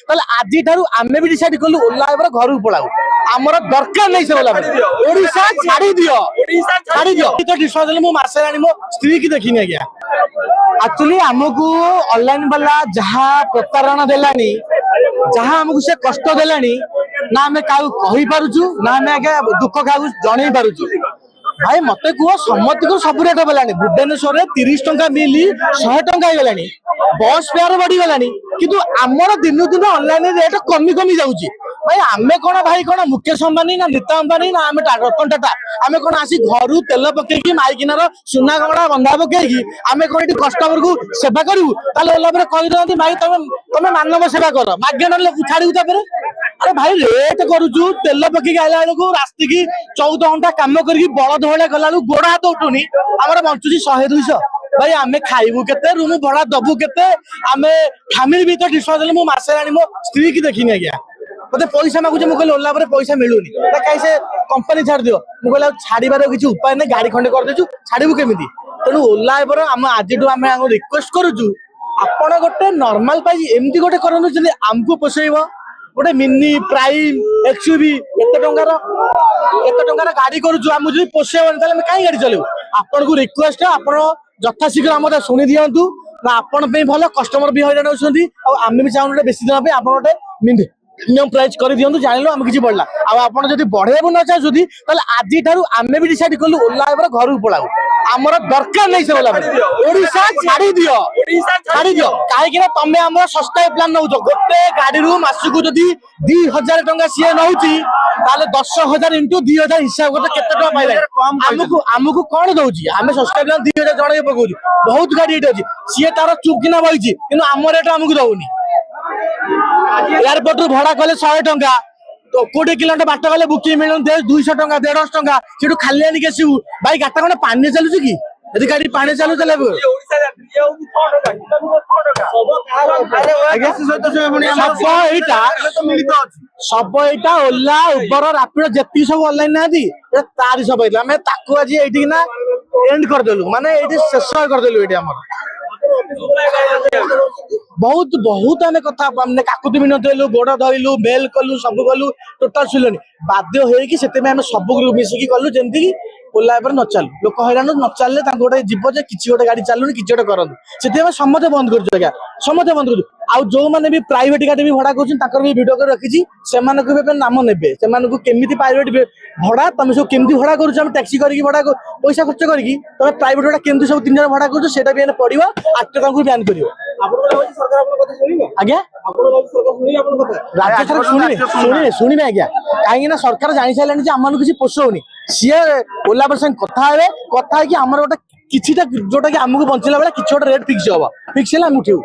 তাহলে আজি ঠাରୁ ଆମେ ବି ডিসাইড কলু ওলা এবার ঘরু পড়াও আমার দরকার নাই সে ওলা ওড়িশা ছাড়ি দিও ছাড়ি দিও তো ডিসকাউন্ট দেলে মু মাসে আনি মো স্ত্রী কি দেখিনি আজ্ঞা एक्चुअली आमको ऑनलाइन वाला जहाँ प्रतारणा देलानी जहाँ आमको से कष्ट देलानी ना आम क्या कही पारुचु ना आम आगे दुख क्या जन पारुचु भाई मत कह समस्त को सब रेट बोलानी भुवनेश्वर 30 टंका मिली 100 टंका हो गलानी बस फेयर बढ़ी गलानी किंतु आमर दिन दिन ऑनलाइन रेट कमी कमी जाऊँगी भाई आमे कौन भाई कौन मुकेश अंबानी ना नीता अंबानी ना आम रतन टाटा आमे कौन आसी घर तेल पकईकी माइकिनार सुना गंगड़ा बंधा पकईकी आमे कौन कस्टमर को सेवा करू ओला कही भाई तुम मानव सेवा कर मागेणा छाड़ू अरे भाई रेट करुचु तेल पकईकी आइला बेलू रास्ती की 14 घंटा काम करके बलद भाई गला गोड़ हाथ उठुनी आमर बंचुची 100-200 भाई आमे खाइबू केते रूम भड़ा दबू केते आमे फैमिली भी तो डिस्काउंट देले मु मासे आनी मो स्त्री की देखिनी आज्ञा मते पैसा मागुचे मु कहले ओला पर पैसा मिलुनी कहीं से कंपनी छाड़ दियो मु कहले छाड़ीबार किछि उपाय नै गाड़ी खंडे कर देछु छाड़ीबू केमिति तेनु ओला पर हम आजिटू आमे रिक्वेस्ट करूछु आपण गोटे नॉर्मल पाई एमती गोटे करनु जदि हमको पोसेइबो गोटे मिनी प्राइम एक्सयूवी एते टंकार गाड़ी करूछु हम जदि पोसेइबो ताले हम काई गाड़ी चलेबू आपण को रिक्वेस्ट आपण यथाशीघ्र आम शुणी दिंतु ना आपण भल कस्टमर भी हईराण होती आम भी चाहूँ बेसी दिन आप मिनिमम प्राइस कर दिंतु जान आम किसी बढ़ला आपड़ जब बढ़ेबू न चाहती आज आम भी डिसाइड कलु ओला एबार घर पड़ाऊ आमर दरकार नहीं से ओला ओडिशा छाड़ी दियो कहीं तमें आम सस्ता प्लान नौ गोटे गाड़ी मासक जदि 2000 टंका सी नौ 10,000 इंटू 2,000 हिसाब करते केते पाइबा आमको कौन दौर आम सस्ता प्लान 2,000 जन पकाऊ बहुत गाड़ी ये अच्छी सी तार चुपकिना बही कि आम रेट आमको दौनी एयरपोर्ट भड़ा कले 100 टंका 20 किलोमीटर बाट गले बुकिंग मिल 200 टंका 150 टंका से खाली आनिक आसू भाई गाता कौन पानी चलुच कि यदि गाड़ी पानी चलू चले सब यहाँ ओला उबर रापिड जी सब ऑनलाइन ना तारी सब आज ये एंड करदेलु माने शेष करदेलु ये बहुत बहुत आने कथा काकुति भी नलु गोड़ धरलु मेल कलु सब कलु टोटाल सुनलनि बाध्य हो सब ग्रुप मिसिकी कलु जमती ओला न चलु लोक हईराण न चलने गोटे जीव जे कि गोटे गाड़ी चलुनी कि गोटे करूँ से समझे बंद कर समझे बंद कर आउ जो मैंने भी प्राइवेट गाड़ी भी भड़ा कर वीडियो कर रखी से नाम ने केमी प्राइवेट भड़ा तुम सब केमी भड़ा कर टैक्सी कर भड़ा पैसा खर्च करके तुम प्राइवेट भड़ा केमी सब 3 जन भड़ा कर भी पड़ो 8 टका बैन कर आज्ञा राज्य सरकार शुणे शुणे आज्ञा कहीं सरकार जानी सारे आम किसी पोषौनी सी ओला पर कथा है कि आम गोटे कि जोटा कि आमको बंचला बेला कि रेट फिक्स हम फिक्स है उठेबू।